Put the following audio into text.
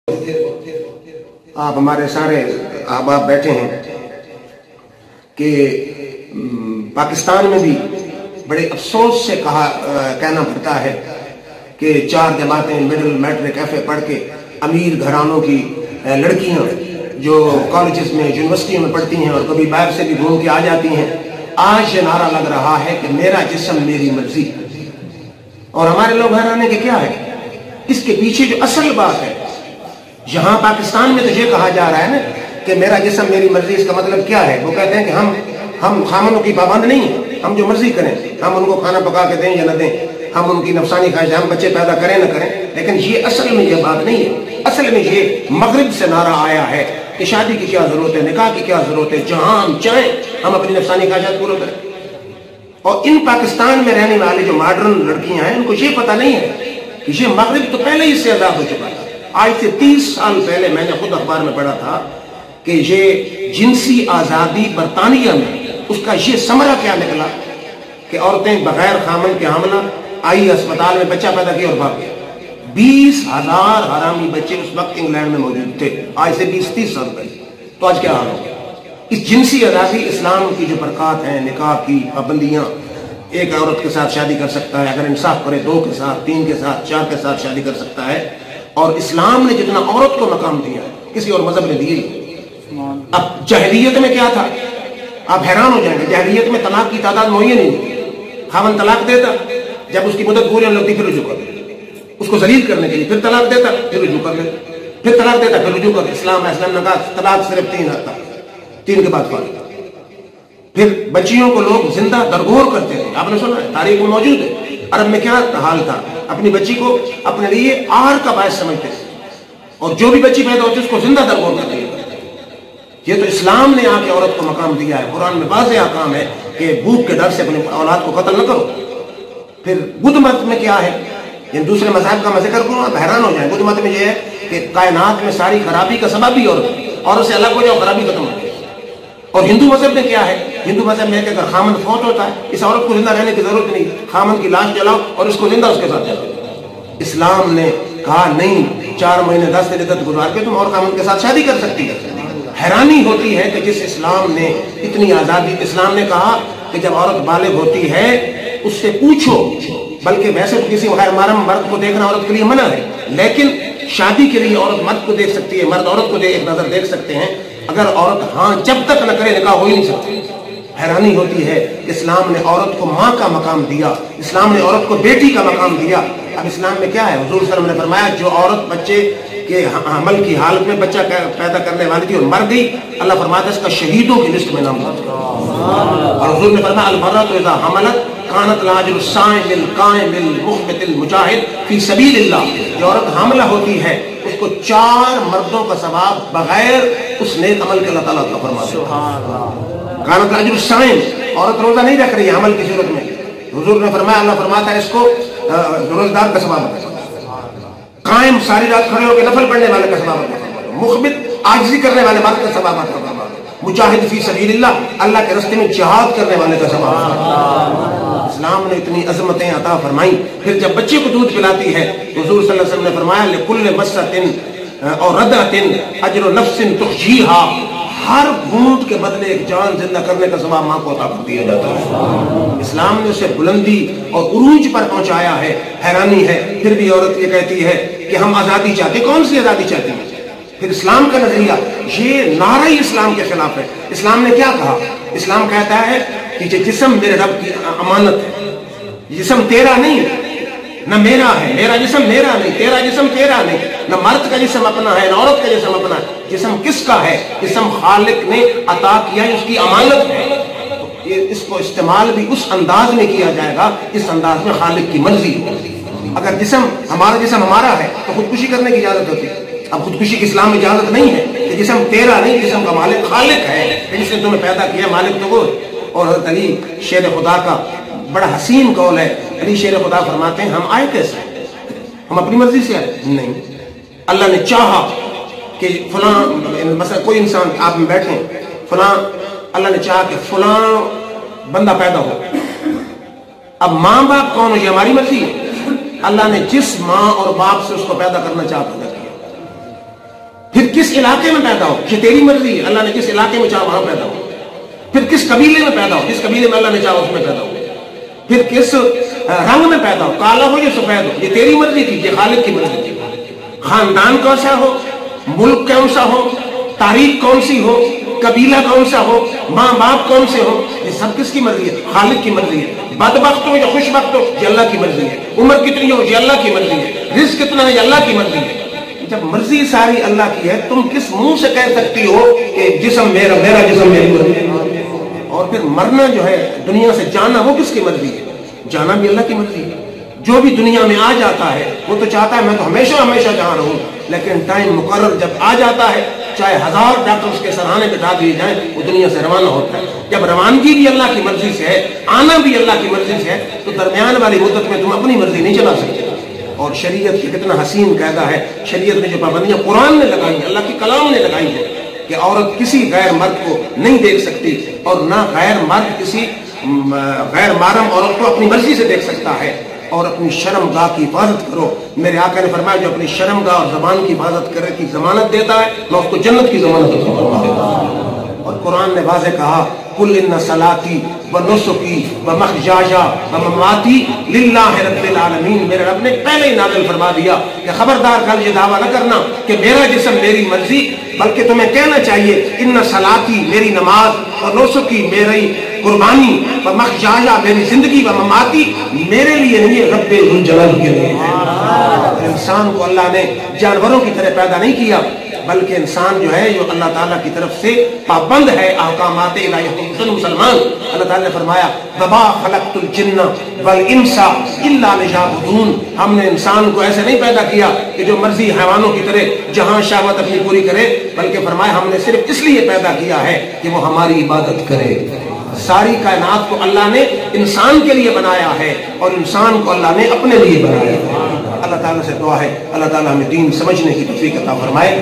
آپ ہمارے سارے احباب بیٹھے ہیں کہ پاکستان میں بھی بڑے افسوس سے کہنا پڑتا ہے کہ 4 جماعتیں مڈل میٹرک ایف اے پڑھ کے امیر گھرانوں کی لڑکیاں جو کالجز میں یونیورسٹیوں میں پڑھتی ہیں اور کبھی باہر سے بھی گھوم کے آ جاتی ہیں، آج یہ نعرہ لگ رہا ہے کہ میرا جسم میری مرضی. اور ہمارے لوگ حیرانے کہ کیا ہے اس کے پیچھے جو اصل بات ہے. یہاں پاکستان میں تو یہ کہا جا رہا ہے نا کہ میرا جسم میری مرضی، اس کا مطلب کیا ہے؟ وہ کہتے ہیں کہ ہم خامنوں کی پابند نہیں ہیں، ہم جو مرضی کریں، ہم ان کو کھانا پکا کے دیں یا نہ دیں، ہم ان کی نفسانی خواہش، ہم بچے پیدا کریں نہ کریں. لیکن یہ اصل میں یہ بات نہیں ہے. اصل میں یہ مغرب سے نعرہ آیا ہے کہ شادی کی کیا ضرورت ہے، نکاح کی کیا ضرورت ہے، جہاں ہم چاہیں ہم اپنی نفسانی خواہشات پورا کریں. اور ان پاکستان میں رہنے والی جو ماڈرن لڑکیاں ہیں ان کو یہ پتہ نہیں ہے کہ یہ مغرب تو پہلے ہی سے آزاد ہو چکا تھا. آج سے 30 سال پہلے میں نے خود اخبار میں پڑھا تھا کہ یہ جنسی آزادی برطانیہ میں اس کا یہ ثمرہ کیا نکلا کہ عورتیں بغیر خامن کے حاملہ آئی، اسپتال میں بچہ پیدا کیا اور بھاگ گیا. 20,000 حرامی بچے اس وقت انگلینڈ میں موجود تھے، آج سے 20-30 سال پہلے. تو آج کیا حال ہو گیا؟ اس جنسی آزادی، اسلام کی جو برکات ہیں، نکاح کی پابندیاں، ایک عورت کے ساتھ شادی کر سکتا ہے، اگر انصاف کرے 2 کے ساتھ، 3 کے ساتھ، 4 کے ساتھ شادی کر سکتا ہے. اور اسلام نے جتنا عورت کو مقام دیا کسی اور مذہب نے دیے. اب جاہلیت میں کیا تھا؟ آپ حیران ہو جائیں گے. جاہلیت میں طلاق کی تعداد معین نہیں تھی. خاوند طلاق دیتا، جب اس کی مدت پوری ہونے لگتی پھر رجوع کر لیتا، اس کو ذلیل کرنے کے لیے. پھر طلاق دیتا، پھر رجوع کر لیتا، پھر طلاق دیتا، پھر رجوع کر. اسلام نے کہا طلاق صرف 3 آتا، 3 کے بعد فارغ. پھر بچیوں کو لوگ زندہ درگور کرتے تھے. آپ نے سنا ہے، تاریخ میں موجود ہے. عرب میں کیا حال تھا؟ اپنی بچی کو اپنے لیے آر کا باعث سمجھتے تھے، اور جو بھی بچی پیدا ہوتی اس کو زندہ درگور کرتے تھے. یہ تو اسلام نے آ کے عورت کو مقام دیا ہے. قرآن میں واضح احکام ہے کہ بھوک کے ڈر سے اپنی اولاد کو قتل نہ کرو. پھر بدھ مت میں کیا ہے؟ یہ دوسرے مذاہب کا میں ذکر کروں، آپ حیران ہو جائیں. بدھ مت میں یہ ہے کہ کائنات میں ساری خرابی کا سبب بھی عورت سے الگ ہو جاؤ، خرابی ختم ہو جائے. اور ہندو مذہب میں کیا ہے؟ ہندو مذہب میں کہ اگر خامن فوت ہوتا ہے اس عورت کو زندہ رہنے کی ضرورت نہیں، خامن کی لاش جلاؤ اور اس کو زندہ اس کے ساتھ جلاؤ. اسلام نے کہا نہیں، 4 مہینے 10 دن عدت گزار کے تم اور خامن کے ساتھ شادی کر سکتی ہے. حیرانی ہوتی ہے کہ جس اسلام نے اتنی آزادی، اسلام نے کہا کہ جب عورت بالغ ہوتی ہے اس سے پوچھو. بلکہ ویسے تو کسی غیر محرم مرد کو دیکھنا عورت کے لیے منع ہے، لیکن شادی کے لیے عورت مرد کو دیکھ سکتی ہے، مرد عورت کو ایک نظر دیکھ سکتے ہیں. اگر عورت ہاں جب تک نہ کرے نکاح ہو ہی نہیں سکتی. حیرانی ہوتی ہے، اسلام نے عورت کو ماں کا مقام دیا، اسلام نے عورت کو بیٹی کا مقام دیا. اب اسلام میں کیا ہے؟ حضور صلی اللہ علیہ وسلم نے فرمایا جو عورت بچے کے حمل کی حالت میں بچہ پیدا کرنے والی تھی اور مر گئی، اللہ فرماتا ہے اس کا شہیدوں کی لسٹ میں نام درج کرو. اور حضور نے فرمایا المرأۃ اذا حملت کانت لاجر الصائم القائم المخبت المجاہد فی سبیل اللہ. جو عورت حاملہ ہوتی ہے اس کو 4 مردوں کا ثواب بغیر اس نیک عمل کے اللہ تعالیٰ کا فرماتا ہے. کانت لاجر الصائم، عورت روزہ نہیں رکھ رہی ہے حمل کی صورت میں، حضور نے فرمایا اللہ فرماتا ہے اس کو روزدار کا ثواب ہے. قائم، ساری رات کھڑے ہو کے نفل پڑھنے والے کا ثواب ہے. مخبت، عاجزی کرنے والے مرد کا ثواب ہے. مجاہد فی سبیل اللہ، اللہ کے راستے میں جہاد کرنے والے کا ثواب ہے. اسلام نے اتنی عظمتیں عطا فرمائیں. پھر جب بچے کو دودھ پلاتی ہے حضور صلی اللہ علیہ وسلم نے فرمایا لکل مسۃ اور ردۃ اجر نفس تحجیھا، ہر گھونٹ کے بدلے ایک جان زندہ کرنے کا ثواب ماں کو عطا کر دیا جاتا ہے. اسلام نے اسے بلندی اور عروج پر پہنچایا ہے. حیرانی ہے پھر بھی عورت یہ کہتی ہے کہ ہم آزادی چاہتے. کون سی آزادی چاہتے ہیں؟ پھر اسلام کا نظریہ یہ نعرہ ہی اسلام کے خلاف ہے. اسلام نے کیا کہا؟ اسلام کہتا ہے کہ یہ جسم میرے رب کی امانت ہے، جسم تیرا نہیں، نہ میرا ہے. میرا جسم میرا نہیں، تیرا جسم تیرا نہیں. نہ مرد کا جسم اپنا ہے نہ عورت کا جسم اپنا ہے. جسم کس کا ہے؟ جسم خالق نے عطا کیا ہے، اس کی امانت ہے. اس کو استعمال بھی اس انداز میں کیا جائے گا اس انداز میں خالق کی مرضی ہوگی. اگر جسم ہمارا ہے تو خودکشی کرنے کی اجازت ہوتی ہے. اب خودکشی کی اسلام میں اجازت نہیں ہے کہ جسم تیرا نہیں، جسم کا مالک خالق ہے، جس نے تمہیں پیدا کیا، مالک تو وہ. اور حضرت علی شیر خدا کا بڑا حسین قول ہے. علی شیر خدا فرماتے ہیں ہم آئے کیسے؟ ہم اپنی مرضی سے آئے نہیں. اللہ نے چاہا کہ فلاں مثلا کوئی انسان آپ میں بیٹھیں، فلاں اللہ نے چاہا کہ فلاں بندہ پیدا ہو. اب ماں باپ کون ہو یہ ہماری مرضی ہے. اللہ نے جس ماں اور باپ سے اس کو پیدا کرنا چاہتا ہے جس علاقے میں پیدا ہو یہ تیری مرضی ہے، اللہ نے جس علاقے میں چاہا وہاں پیدا ہو، پھر کس قبیلے میں پیدا ہو جس قبیلے میں اللہ نے چاہا اس میں پیدا ہو، پھر کس رنگ میں پیدا ہو، کالا ہو یا سفید ہو، یہ تیری مرضی تھی، یہ خالق کی مرضی تھی۔ خاندان کون سا ہو، ملک کون سا ہو، تاریخ کون سی ہو، قبیلہ کون سا ہو، ماں باپ کون سے ہو، یہ سب کس کی مرضی ہے؟ خالق کی مرضی ہے۔ بدبخت ہو یا خوش بخت ہو یہ اللہ کی مرضی ہے، عمر کتنی ہو یہ اللہ کی مرضی ہے، رزق کتنا ہے یہ اللہ کی مرضی ہے۔ جب مرضی ساری اللہ کی ہے تم کس منہ سے کہہ سکتی ہو کہ جسم میرا جسم میری مرضی؟ اور پھر مرنا جو ہے دنیا سے جانا وہ کس کی مرضی ہے؟ جانا بھی اللہ کی مرضی ہے۔ جو بھی دنیا میں آ جاتا ہے وہ تو چاہتا ہے میں تو ہمیشہ ہمیشہ جہاں رہوں، لیکن ٹائم مقرر جب آ جاتا ہے چاہے 1000 ڈاکٹر اس کے سرحانے بٹھا دیے جائیں وہ دنیا سے روانہ ہوتا ہے۔ جب روانگی بھی اللہ کی مرضی سے ہے، آنا بھی اللہ کی مرضی سے ہے، تو درمیان والی مدت میں تم اپنی مرضی نہیں چلا سکتے۔ اور شریعت کی کتنا حسین قاعدہ ہے، شریعت نے جو پابندیاں قرآن نے لگائی ہیں، اللہ کی کلام نے لگائی ہے کہ عورت کسی غیر مرد کو نہیں دیکھ سکتی اور نہ غیر مرد کسی غیر محرم عورت کو اپنی مرضی سے دیکھ سکتا ہے۔ اور اپنی شرم گاہ کی حفاظت کرو، میرے آقا نے فرمایا جو اپنی شرم گاہ اور زبان کی حفاظت کرنے کی ضمانت دیتا ہے میں اس کو جنت کی ضمانت دیتا ہوں۔ اور قرآن نے واضح کہا قل ان صلاتی و نسکی و مخجاج و مماتی للہ رب العالمین، میرے رب نے پہلے ہی نازل فرما دیا کہ خبردار کل یہ دعویٰ نہ کرنا کہ میرا جسم میری مرضی، بلکہ تمہیں کہنا چاہیے ان صلاتی میری نماز و نسکی میری قربانی و مخجاجہ میری زندگی و مماتی میرے لیے نہیں ہے، رب الجلال کے لیے ہے۔ انسان کو اللہ نے جانوروں کی طرح پیدا نہیں کیا، بلکہ انسان جو ہے جو اللہ تعالیٰ کی طرف سے پابند ہے احکامات الہی۔ مسلمان اللہ تعالیٰ نے فرمایا وما خلقت الجن والانس الا ليعبدون، ہم نے انسان کو ایسے نہیں پیدا کیا کہ جو مرضی حیوانوں کی طرح جہاں شہوت اپنی پوری کرے، بلکہ فرمایا ہم نے صرف اس لیے پیدا کیا ہے کہ وہ ہماری عبادت کرے۔ ساری کائنات کو اللہ نے انسان کے لیے بنایا ہے اور انسان کو اللہ نے اپنے لیے بنایا ہے۔ اللہ تعالیٰ سے دعا ہے اللہ تعالیٰ ہمیں دین سمجھنے کی توفیق عطا فرمائے۔